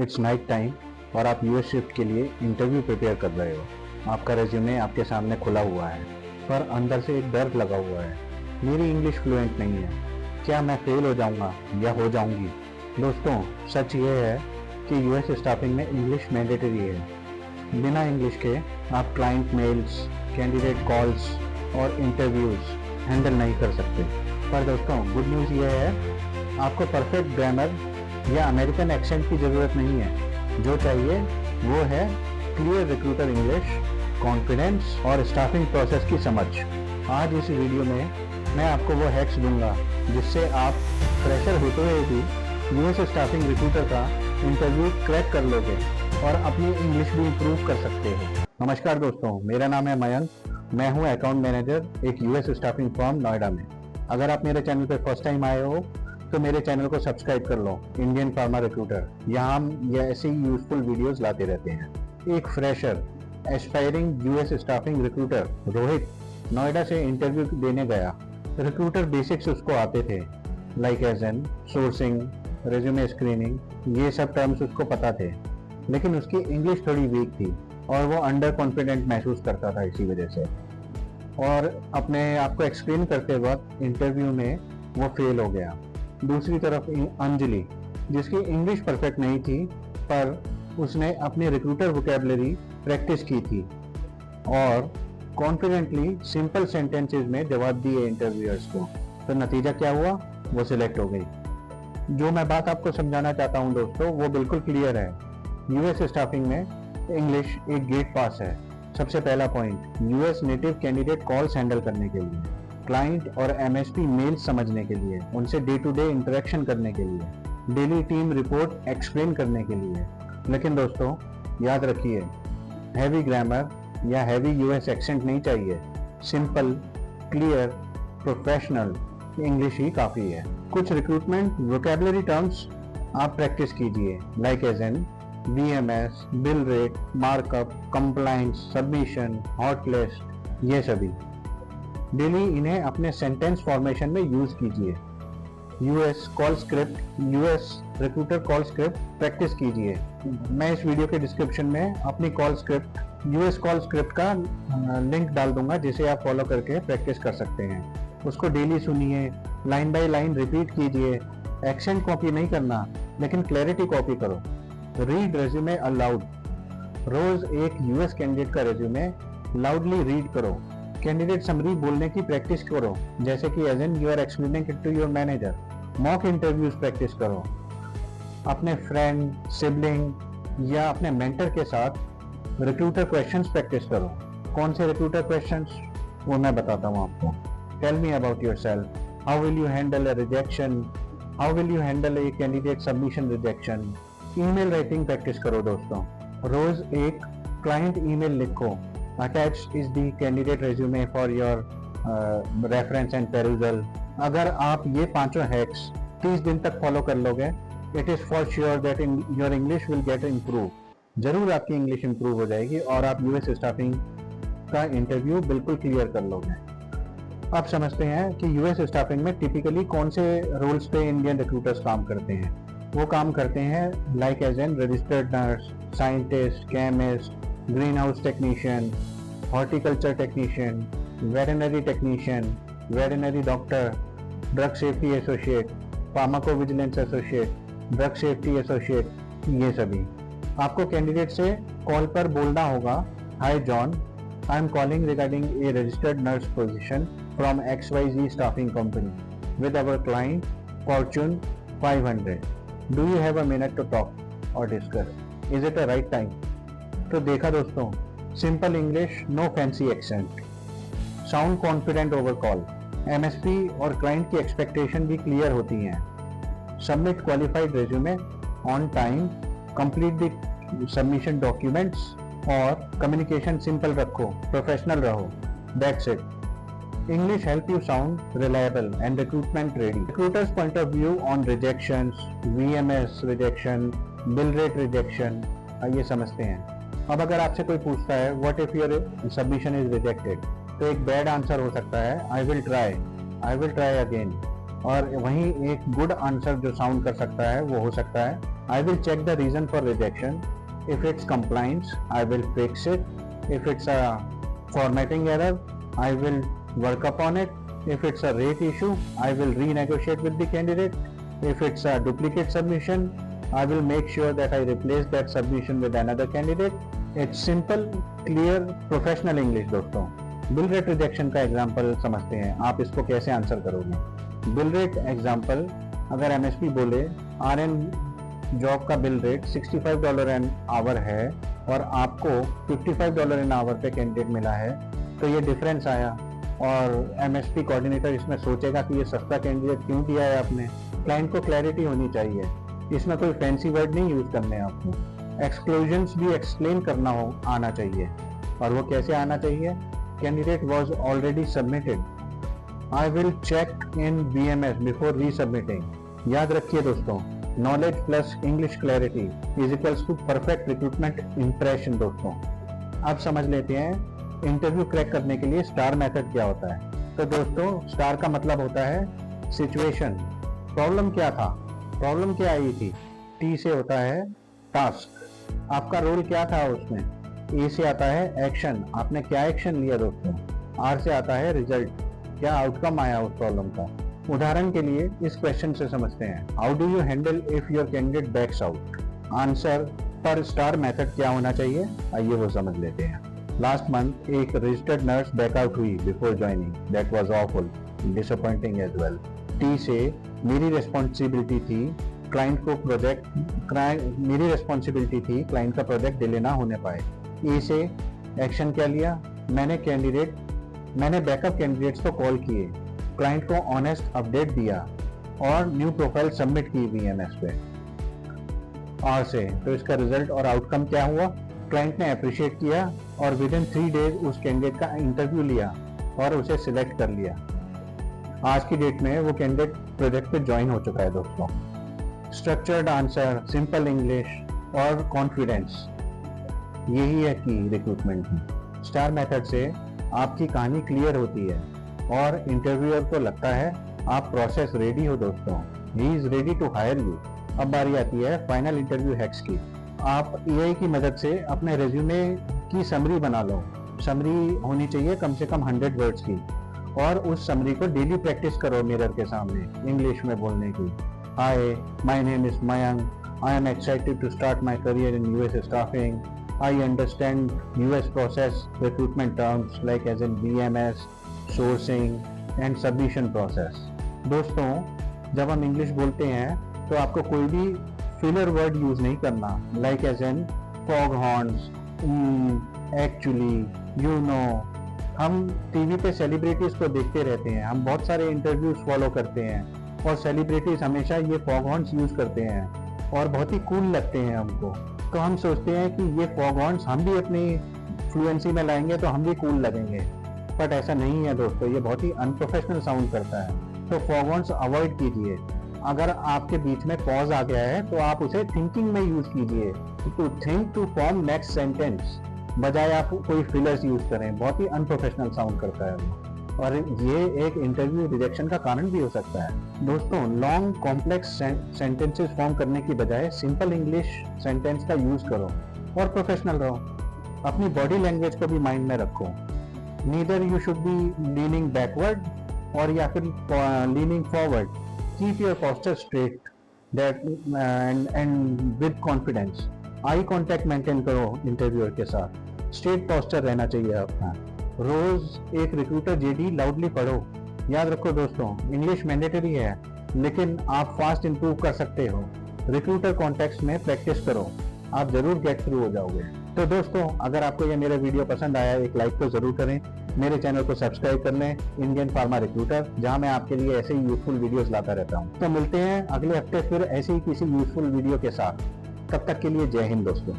It's night time और आप US shift के लिए इंटरव्यू प्रिपेयर कर रहे हो। आपका रेज्यूमे आपके सामने खुला हुआ है, पर अंदर से एक डर लगा हुआ है। मेरी इंग्लिश फ्लुएंट नहीं है, क्या मैं फेल हो जाऊंगा या हो जाऊंगी? दोस्तों, सच ये है कि यूएस स्टाफिंग में इंग्लिश मैंडेटरी है। बिना इंग्लिश के आप क्लाइंट मेल्स, कैंडिडेट कॉल्स और इंटरव्यूज हैंडल नहीं कर सकते। पर दोस्तों, गुड न्यूज़ ये है, आपको परफेक्ट ग्रामर या अमेरिकन एक्सेंट की ज़रूरत नहीं है। जो चाहिए वो है क्लियर रिक्रूटर इंग्लिश, कॉन्फिडेंस और स्टाफिंग प्रोसेस की समझ। आज इस वीडियो में मैं आपको वो हैक्स दूंगा जिससे आप फ्रेशर होते हुए भी यूएस स्टाफिंग रिक्रूटर का इंटरव्यू क्रैक कर लोगे और अपनी इंग्लिश भी इम्प्रूव कर सकते हो। नमस्कार दोस्तों, मेरा नाम है मयंक। मैं हूँ अकाउंट मैनेजर एक यूएस स्टाफिंग फर्म नोएडा में। अगर आप मेरे चैनल पर फर्स्ट टाइम आए हो तो मेरे चैनल को सब्सक्राइब कर लो, इंडियन फार्मा रिक्रूटर। यहाँ हम ऐसे ही यूजफुल वीडियोस लाते रहते हैं। एक fresher aspiring US staffing recruiter Rohit Noida से इंटरव्यू देने गया। रिक्रूटर बेसिक्स उसको आते थे, like as an sourcing, resume screening, ये सब टर्म्स उसको पता थे, लेकिन उसकी इंग्लिश थोड़ी वीक थी और वो अंडर कॉन्फिडेंट महसूस करता था इसी वजह से। और अपने आप को एक्सप्लेन करते वक्त इंटरव्यू में वो फेल हो गया। दूसरी तरफ अंजलि, जिसकी इंग्लिश परफेक्ट नहीं थी, पर उसने अपनी रिक्रूटर वोकैबुलरी प्रैक्टिस की थी और कॉन्फिडेंटली सिंपल सेंटेंसेस में जवाब दिए इंटरव्यूअर्स को। तो नतीजा क्या हुआ? वो सिलेक्ट हो गई। जो मैं बात आपको समझाना चाहता हूँ दोस्तों, वो बिल्कुल क्लियर है। यूएस स्टाफिंग में इंग्लिश एक गेट पास है। सबसे पहला point, US native candidate calls handle करने के लिए, क्लाइंट और एमएसपी मेल्स समझने के लिए, उनसे डे टू डे इंटरेक्शन करने के लिए, डेली टीम रिपोर्ट एक्सप्लेन करने के लिए। लेकिन दोस्तों याद रखिए, हैवी ग्रामर या हैवी यूएस एक्सेंट नहीं चाहिए। सिंपल, क्लियर, प्रोफेशनल इंग्लिश ही काफ़ी है। कुछ रिक्रूटमेंट वोकैबुलरी टर्म्स आप प्रैक्टिस कीजिए, like as an VMS, bill rate, markup, compliance, submission, hot list, ये सभी डेली इन्हें अपने सेंटेंस फॉर्मेशन में यूज कीजिए। US call script, US recruiter call script practice कीजिए। मैं इस वीडियो के डिस्क्रिप्शन में अपनी call script, US call script का लिंक डाल दूंगा, जिसे आप फॉलो करके प्रैक्टिस कर सकते हैं। उसको डेली सुनिए, लाइन बाय लाइन रिपीट कीजिए। एक्सेंट कॉपी नहीं करना, लेकिन क्लैरिटी कॉपी करो। रीड रेज्यूमे अलाउड, रोज एक यूएस कैंडिडेट का रेज्यूमे लाउडली रीड करो। कैंडिडेट समरी बोलने की प्रैक्टिस करो, जैसे कि as an you are explaining it to your manager. Mock interviews practice करो। अपने फ्रेंड, सिबलिंग या अपने मेंटर के साथ रिक्रूटर क्वेश्चंस प्रैक्टिस करो। कौन से रिक्रूटर क्वेश्चंस, वो मैं बताता हूँ आपको। Tell me about yourself, how will you handle a rejection, how will you handle a candidate submission rejection. Email writing practice करो दोस्तों। रोज एक क्लाइंट ईमेल लिखो। Attached is the candidate resume for your reference and perusal। अगर आप ये पांचों hacks 30 दिन तक फॉलो कर लोगे, it is for sure that your English will get improve. जरूर आपकी इंग्लिश इम्प्रूव हो जाएगी और आप यूएस स्टाफिंग का इंटरव्यू बिल्कुल क्लियर कर लोगे। अब समझते हैं कि यूएस स्टाफिंग में टिपिकली कौन से रोल्स पे इंडियन रिक्रूटर्स काम करते हैं। वो काम करते हैं like as an registered nurse, scientist, chemist, green house technician, horticulture technician, veterinary technician, veterinary doctor, drug safety associate, pharmacovigilance associate, drug safety associate, ये सभी। आपको कैंडिडेट से कॉल पर बोलना होगा, hi John, I am calling regarding a registered nurse position from XYZ staffing company with our client Fortune 500। Do you have a minute to talk और discuss? Is it a right time? तो देखा दोस्तों, simple English, no fancy accent, sound confident over call. MSP और client की expectation भी clear होती हैं। Submit qualified resume on time, complete the submission documents और कम्युनिकेशन सिंपल रखो, प्रोफेशनल रहो। That's it. English help you sound reliable and recruitment ready. Recruiters point of view on rejections, VMS rejection, bill rate rejection, आइए समझते हैं। अब अगर आपसे कोई पूछता है what if your submission is rejected, तो एक बैड आंसर हो सकता है आई विल ट्राई अगेन। और वहीं एक गुड आंसर जो साउंड कर सकता है वो हो सकता है, I will check the reason for rejection, if it's compliance I will fix it, if it's a formatting error I will work upon it, if it's a rate issue I will renegotiate with the candidate, if it's a duplicate submission I will make sure that I replace that submission with another candidate. It's simple, clear, professional English दोस्तों। Bill rate rejection का example समझते हैं, आप इसको कैसे answer करोगे। Bill rate example, अगर MSP बोले आरएन जॉब का बिल रेट $65 एन आवर है और आपको $55 एन आवर पे कैंडिडेट मिला है, तो ये डिफरेंस आया और एमएसपी कोऑर्डिनेटर इसमें सोचेगा कि ये सस्ता कैंडिडेट क्यों दिया है आपने। क्लाइंट को क्लैरिटी होनी चाहिए, इसमें कोई फैंसी वर्ड नहीं यूज करने हैं आपको। एक्सक्लूजन्स भी एक्सप्लेन करना आना चाहिए, और वो कैसे आना चाहिए। Candidate was already submitted, I will check in BMS before resubmitting. याद रखिए दोस्तों, knowledge plus English clarity is equals to perfect recruitment impression. दोस्तों अब समझ लेते हैं इंटरव्यू क्रैक करने के लिए स्टार मेथड क्या होता है। तो दोस्तों स्टार का मतलब होता है सिचुएशन, प्रॉब्लम क्या था, प्रॉब्लम क्या आई थी। टी से होता है टास्क, आपका रोल क्या था उसमें। ए से आता है एक्शन, आपने क्या एक्शन लिया दोस्तों। आर से आता है रिजल्ट, क्या आउटकम आया उस प्रॉब्लम का। उदाहरण के लिए इस क्वेश्चन से समझते हैं, how do you handle if your candidate backs out. Answer पर स्टार मेथड क्या होना चाहिए, आइए वो समझ लेते हैं। लास्ट मंथ एक रजिस्टर्ड नर्स बैकआउट हुई before joining, that was awful, disappointing as well. T से मेरी रिस्पॉन्सिबिलिटी थी क्लाइंट का प्रोजेक्ट डिले ना होने पाए। ए से एक्शन क्या लिया, मैंने बैकअप कैंडिडेट्स को कॉल किए, क्लाइंट को ऑनेस्ट अपडेट दिया और न्यू प्रोफाइल सबमिट की बीएमएस पे। आर से तो इसका रिजल्ट और आउटकम क्या हुआ, क्लाइंट ने अप्रिशिएट किया और विद इन 3 डेज उस कैंडिडेट का इंटरव्यू लिया और उसे सिलेक्ट कर लिया। आज की डेट में वो कैंडिडेट प्रोजेक्ट पे ज्वाइन हो चुका है दोस्तों। स्ट्रक्चर्ड आंसर, सिंपल इंग्लिश और कॉन्फिडेंस, यही है की रिक्रूटमेंट में। स्टार मेथड से आपकी कहानी क्लियर होती है और इंटरव्यूअर को लगता है आप प्रोसेस रेडी हो दोस्तों, he is ready to hire you. अब बारी आती है फाइनल इंटरव्यू हैक्स की। आप एआई की मदद से अपने रेज्यूमे की समरी बना लो। समरी होनी चाहिए कम से कम 100 वर्ड्स की, और उस समरी को डेली प्रैक्टिस करो मिरर के सामने इंग्लिश में बोलने की। Hi, my name is Mayank, I am excited to start my career in US staffing, I understand US process recruitment terms like as in BMS, sourcing and submission process. दोस्तों जब हम English बोलते हैं तो आपको कोई भी फिलर वर्ड यूज नहीं करना, like as an fog horns, actually, you know. हम टीवी पे सेलिब्रिटीज को देखते रहते हैं, हम बहुत सारे इंटरव्यूज फॉलो करते हैं और सेलिब्रिटीज हमेशा ये फॉग हॉर्न्स यूज करते हैं और बहुत ही कूल लगते हैं हमको। तो हम सोचते हैं कि ये फॉग हॉर्न्स हम भी अपनी फ्लुएंसी में लाएंगे तो हम भी कूल लगेंगे, बट ऐसा नहीं है दोस्तों, ये बहुत ही अनप्रोफेशनल साउंड करता है। तो फॉग हॉर्न्स अवॉइड कीजिए। अगर आपके बीच में पॉज आ गया है तो आप उसे थिंकिंग में यूज कीजिए, to think to form next sentence, बजाय आप कोई फिलर्स यूज करें, बहुत ही अनप्रोफेशनल साउंड करता है वो, और ये एक इंटरव्यू रिजेक्शन का कारण भी हो सकता है। दोस्तों लॉन्ग कॉम्प्लेक्स सेंटेंसेस फॉर्म करने की बजाय सिंपल इंग्लिश सेंटेंस का यूज करो और प्रोफेशनल रहो। अपनी बॉडी लैंग्वेज को भी माइंड में रखो, neither you should be leaning backward और या फिर leaning forward. Keep your posture straight and with confidence. Eye contact maintain करो इंटरव्यूअर के साथ, स्ट्रेट पोस्चर रहना चाहिए अपना। रोज एक रिक्रूटर जेडी लाउडली पढ़ो। याद रखो दोस्तों, इंग्लिश मैंडेटरी है लेकिन आप फास्ट इंप्रूव कर सकते हो। रिक्रूटर कॉन्टेक्स्ट में प्रैक्टिस करो, आप जरूर गेट थ्रू हो जाओगे। तो दोस्तों अगर आपको ये मेरा वीडियो पसंद आया, एक लाइक तो जरूर करें, मेरे चैनल को सब्सक्राइब कर लें, इंडियन फार्मा रिक्रूटर, जहां मैं आपके लिए ऐसे ही यूजफुल वीडियोस लाता रहता हूं। तो मिलते हैं अगले हफ्ते फिर ऐसे ही किसी यूजफुल वीडियो के साथ। तब तक के लिए जय हिंद दोस्तों।